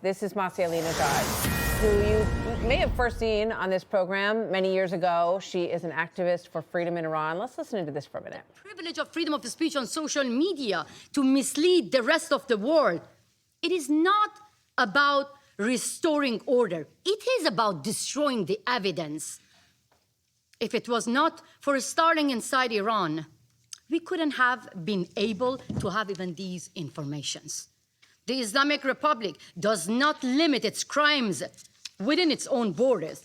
This is Masih Alinejad, who you may have first seen on this program many years ago. She is an activist for freedom in Iran. Let's listen to this for a minute. Privilege of freedom of speech on social media to mislead the rest of the world. It is not about restoring order. It is about destroying the evidence. If it was not for starting inside Iran, we couldn't have been able to have even these informations. The Islamic Republic does not limit its crimes within its own borders.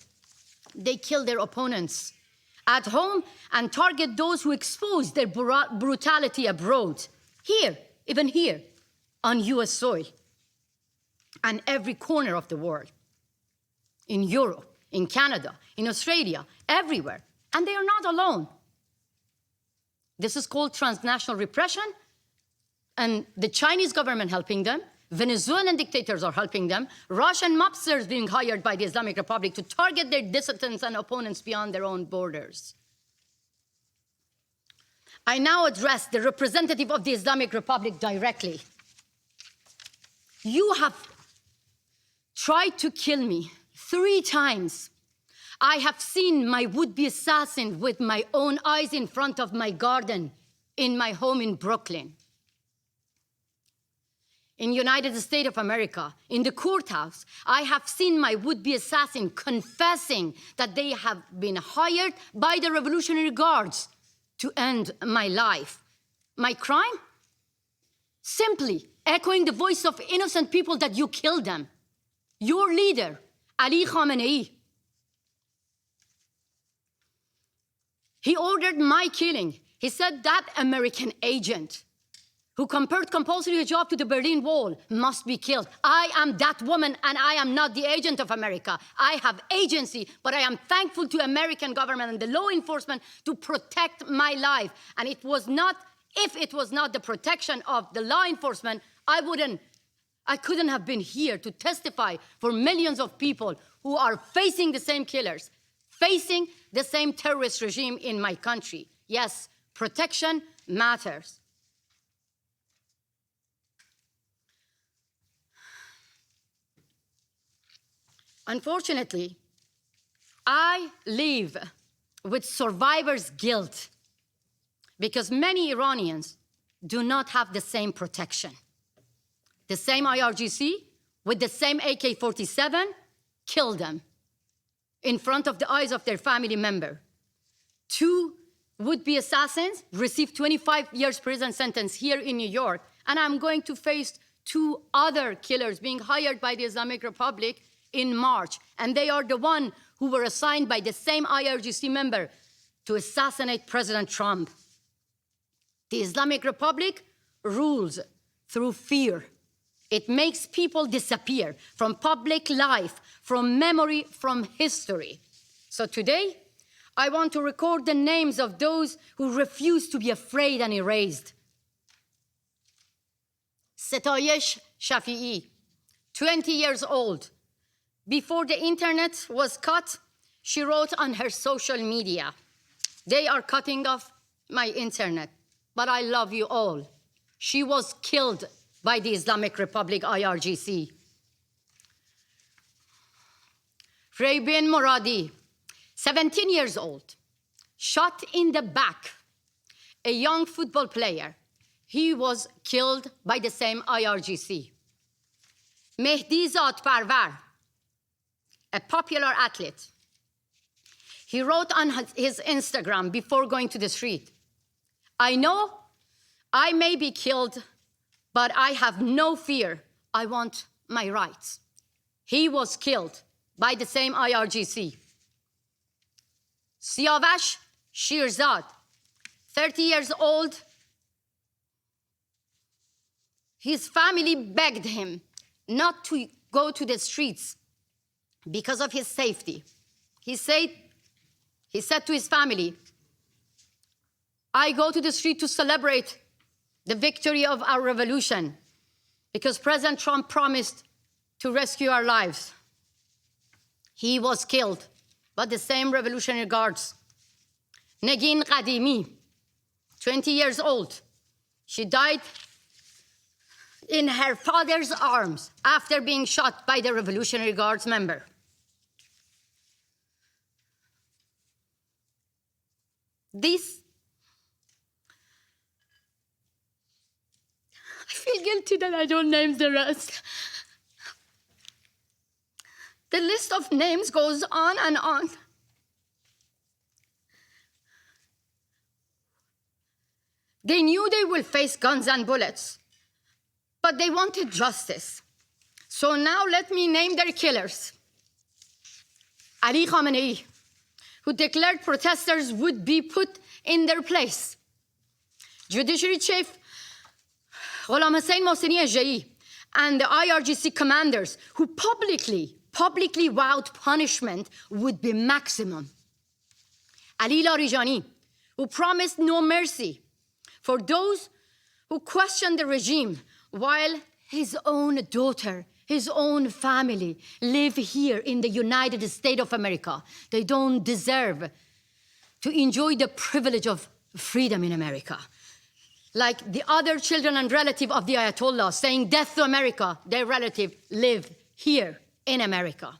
They kill their opponents at home and target those who expose their brutality abroad. Here, even here, on US soil, and every corner of the world, in Europe, in Canada, in Australia, everywhere. And they are not alone. This is called transnational repression, and the Chinese government helping them, Venezuelan dictators are helping them, Russian mobsters being hired by the Islamic Republic to target their dissidents and opponents beyond their own borders. I now address the representative of the Islamic Republic directly. You have tried to kill me 3 times. I have seen my would-be assassin with my own eyes in front of my garden in my home in Brooklyn. In the United States of America, in the courthouse, I have seen my would-be assassin confessing that they have been hired by the Revolutionary Guards to end my life. My crime? Simply echoing the voice of innocent people that you killed them. Your leader, Ali Khamenei. He ordered my killing. He said that American agent who compared compulsory hijab to the Berlin Wall must be killed. I am that woman, and I am not the agent of America. I have agency, but I am thankful to American government and the law enforcement to protect my life. And it was not, if it was not the protection of the law enforcement, I couldn't have been here to testify for millions of people who are facing the same killers, facing the same terrorist regime in my country. Yes, protection matters. Unfortunately, I live with survivor's guilt because many Iranians do not have the same protection. The same IRGC with the same AK-47 killed them in front of the eyes of their family member. 2 would-be assassins received 25 years prison sentence here in New York, and I'm going to face 2 other killers being hired by the Islamic Republic in March, and they are the one who were assigned by the same IRGC member to assassinate President Trump. The Islamic Republic rules through fear. It makes people disappear from public life, from memory, from history. So today, I want to record the names of those who refuse to be afraid and erased. Setayesh Shafi'i, 20 years old. Before the internet was cut, she wrote on her social media, "They are cutting off my internet, but I love you all." She was killed by the Islamic Republic IRGC. Raybin Moradi, 17 years old, shot in the back, a young football player. He was killed by the same IRGC. Mehdi Zadparvar, a popular athlete. He wrote on his Instagram before going to the street, "I know I may be killed, but I have no fear. I want my rights." He was killed by the same IRGC. Siavash Shirzad, 30 years old. His family begged him not to go to the streets because of his safety. He said to his family, "I go to the street to celebrate the victory of our revolution because President Trump promised to rescue our lives." He was killed by the same Revolutionary Guards. Negin Qadimi, 20 years old. She died in her father's arms after being shot by the Revolutionary Guards member. This, I feel guilty that I don't name the rest. The list of names goes on and on. They knew they will face guns and bullets, but they wanted justice. So now let me name their killers. Ali Khamenei, who declared protesters would be put in their place. Judiciary Chief Ghulam Hussein Mohseni Ejei and the IRGC commanders who publicly vowed punishment would be maximum. Ali Larijani, who promised no mercy for those who questioned the regime while his own daughter, his own family live here in the United States of America. They don't deserve to enjoy the privilege of freedom in America. Like the other children and relatives of the Ayatollah saying death to America, their relative live here in America.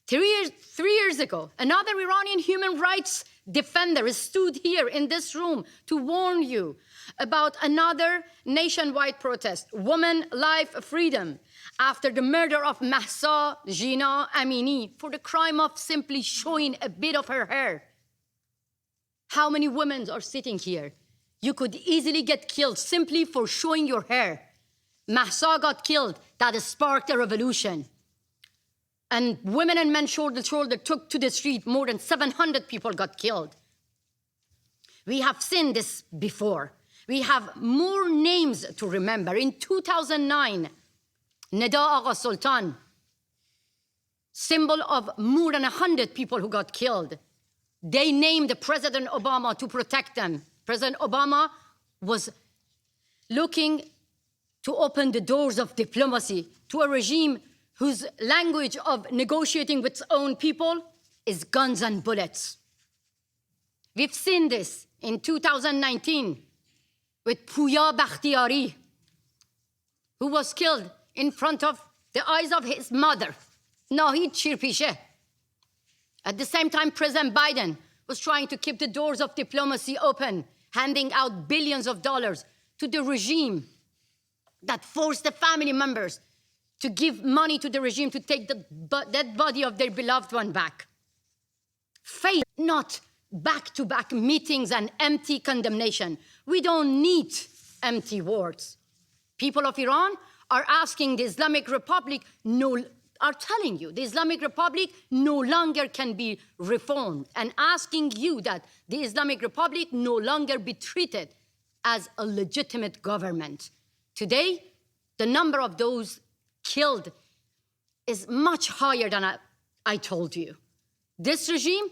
3 years ago, another Iranian human rights defender stood here in this room to warn you about another nationwide protest, Women, Life, Freedom, after the murder of Mahsa Jina Amini for the crime of simply showing a bit of her hair. How many women are sitting here? You could easily get killed simply for showing your hair. Mahsa got killed. That sparked a revolution. And women and men shoulder to shoulder took to the street. More than 700 people got killed. We have seen this before. We have more names to remember. In 2009, Nida Agha Sultan, symbol of more than 100 people who got killed. They named President Obama to protect them. President Obama was looking to open the doors of diplomacy to a regime whose language of negotiating with its own people is guns and bullets. We've seen this in 2019 with Pouya Bakhtiari, who was killed in front of the eyes of his mother, Nahid Shirpishe. At the same time, President Biden was trying to keep the doors of diplomacy open, handing out billions of dollars to the regime that forced the family members to give money to the regime to take the dead body of their beloved one back. Faith, not back-to-back meetings and empty condemnation. We don't need empty words. People of Iran are asking the Islamic Republic, are telling you the Islamic Republic no longer can be reformed, and asking you that the Islamic Republic no longer be treated as a legitimate government. Today, the number of those killed is much higher than I told you. This regime,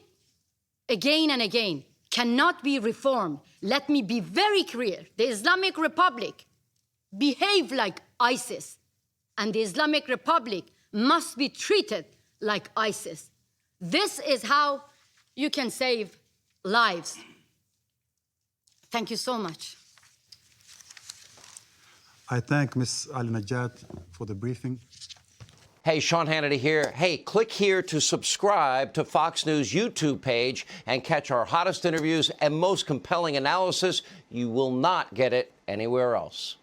again and again, cannot be reformed. Let me be very clear. The Islamic Republic behave like ISIS, and the Islamic Republic must be treated like ISIS. This is how you can save lives. Thank you so much. I thank Ms. Alinejad for the briefing. Hey, Sean Hannity here. Hey, click here to subscribe to Fox News YouTube page and catch our hottest interviews and most compelling analysis. You will not get it anywhere else.